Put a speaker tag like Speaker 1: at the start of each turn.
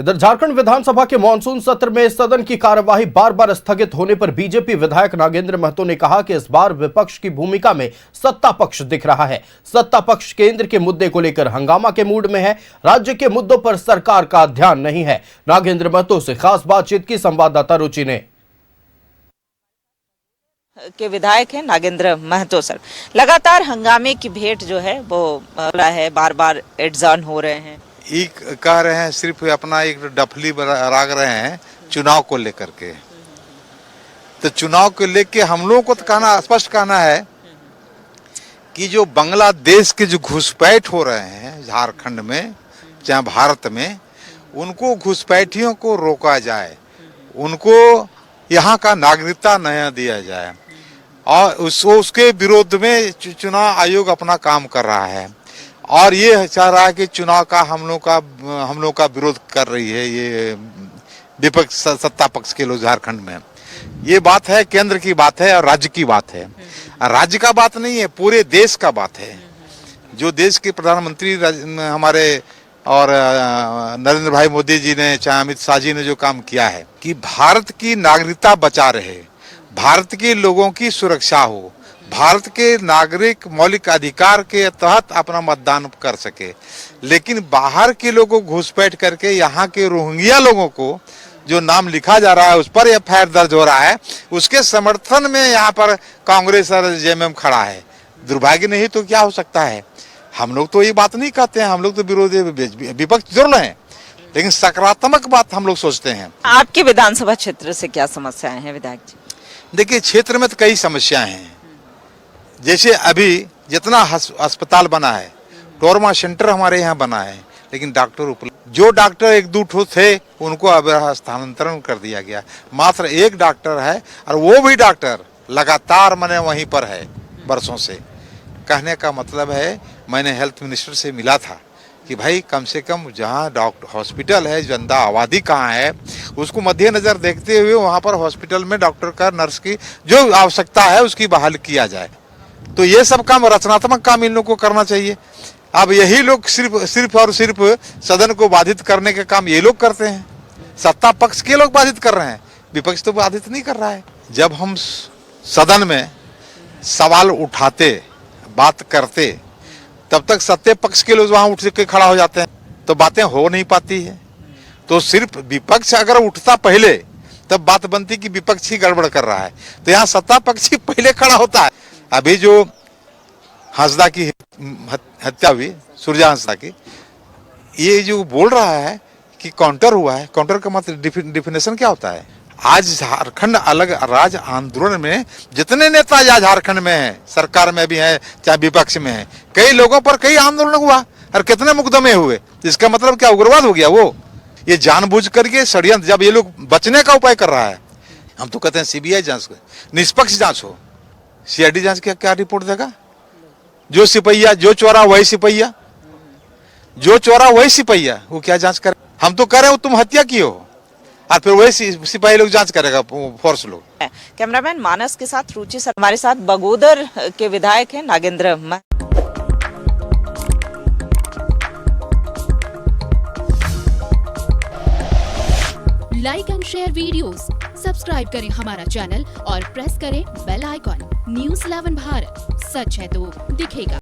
Speaker 1: इधर झारखंड विधानसभा के मानसून सत्र में सदन की कार्यवाही बार बार स्थगित होने पर बीजेपी विधायक नागेंद्र महतो ने कहा कि इस बार विपक्ष की भूमिका में सत्ता पक्ष दिख रहा है। सत्ता पक्ष केंद्र के मुद्दे को लेकर हंगामा के मूड में है, राज्य के मुद्दों पर सरकार का ध्यान नहीं है। नागेंद्र महतो से खास बातचीत की संवाददाता रुचि ने।
Speaker 2: के विधायक हैं नागेंद्र महतो सर, लगातार हंगामे की भेंट जो है वो बार बार एडजर्न हो रहे हैं।
Speaker 3: एक कह रहे हैं सिर्फ अपना एक डफली राग रहे हैं चुनाव को लेकर के। तो चुनाव को लेके हम लोगों को तो कहना स्पष्ट कहना है कि जो बांग्लादेश के जो घुसपैठ हो रहे हैं झारखंड में चाहे भारत में, उनको घुसपैठियों को रोका जाए, उनको यहाँ का नागरिकता नया दिया जाए और उसके विरोध में चुनाव आयोग अपना काम कर रहा है और ये चाह रहा है कि चुनाव का हम लोग का विरोध कर रही है ये विपक्ष सत्ता पक्ष के लोग झारखंड में। ये बात है, केंद्र की बात है और राज्य की बात है। राज्य का बात नहीं है, पूरे देश का बात है। जो देश के प्रधानमंत्री हमारे और नरेंद्र भाई मोदी जी ने चाहे अमित शाह जी ने जो काम किया है कि भारत की नागरिकता बचा रहे, भारत के लोगों की सुरक्षा हो, भारत के नागरिक मौलिक अधिकार के तहत अपना मतदान कर सके। लेकिन बाहर के लोगों को घुसपैठ करके यहाँ के रोहिंग्या लोगों को जो नाम लिखा जा रहा है उस पर एफआईआर दर्ज हो रहा है, उसके समर्थन में यहाँ पर कांग्रेस और जेएमएम खड़ा है। दुर्भाग्य नहीं तो क्या हो सकता है। हम लोग तो ये बात नहीं कहते हैं, हम लोग तो विरोधी विपक्ष जरूर हैं, लेकिन सकारात्मक बात हम लोग सोचते हैं।
Speaker 2: आपके विधानसभा क्षेत्र से क्या समस्याएं हैं विधायक जी?
Speaker 3: देखिए, क्षेत्र में तो कई समस्याएं हैं। जैसे अभी जितना अस्पताल बना है, ट्रॉमा सेंटर हमारे यहाँ बना है, लेकिन डॉक्टर उपलब्ध, जो डॉक्टर एक दो ठो थे उनको अब स्थानांतरण कर दिया गया। मात्र एक डॉक्टर है और वो भी डॉक्टर लगातार मैंने वहीं पर है बरसों से। कहने का मतलब है, मैंने हेल्थ मिनिस्टर से मिला था कि भाई कम से कम जहाँ डॉक्टर हॉस्पिटल है, जनता आबादी कहाँ है, उसको मद्देनजर देखते हुए वहाँ पर हॉस्पिटल में डॉक्टर का, नर्स की जो आवश्यकता है उसकी बहाल किया जाए। तो ये सब काम, रचनात्मक काम इन लोगों को करना चाहिए। अब यही लोग सिर्फ और सिर्फ सदन को बाधित करने के काम ये लोग करते हैं। सत्ता पक्ष के लोग बाधित कर रहे हैं, विपक्ष तो बाधित नहीं कर रहा है। जब हम सदन में सवाल उठाते, बात करते, तब तक सत्ता पक्ष के लोग वहां उठ के खड़ा हो जाते हैं, तो बातें हो नहीं पाती है। तो सिर्फ विपक्ष अगर उठता पहले तब बात बनती कि विपक्ष ही गड़बड़ कर रहा है, तो यहाँ सत्ता पक्ष ही पहले खड़ा होता है। अभी जो हंसदा की हत्या हुई, सूर्या हंसदा की, ये जो बोल रहा है कि काउंटर हुआ है, काउंटर का मतलब डिफिनेशन क्या होता है? आज झारखंड अलग राज्य आंदोलन में जितने नेता झारखंड में हैं, सरकार में भी हैं चाहे विपक्ष में हैं, कई लोगों पर कई आंदोलन हुआ और कितने मुकदमे हुए। इसका मतलब क्या, उग्रवाद हो गया वो? ये जानबूझ करके षड्यंत्र, जब ये लोग बचने का उपाय कर रहा है। हम तो कहते हैं सीबीआई जांच, निष्पक्ष जांच हो। सीआईडी जांच क्या रिपोर्ट देगा? जो सिपहिया, जो चोरा वही सिपहिया, जो चोरा वही सिपहिया, वो क्या जांच करे? हम तो कह रहे हो तुम हत्या की हो और फिर वही सिपाही लोग जांच करेगा, फोर्स लोग।
Speaker 2: कैमरामैन मानस के साथ रुचि सर, हमारे साथ बगोदर के विधायक हैं Nagendra.
Speaker 4: Like and share videos, subscribe करें हमारा चैनल और प्रेस करें बेल आइकॉन। न्यूज़ 11 भारत, सच है तो दिखेगा।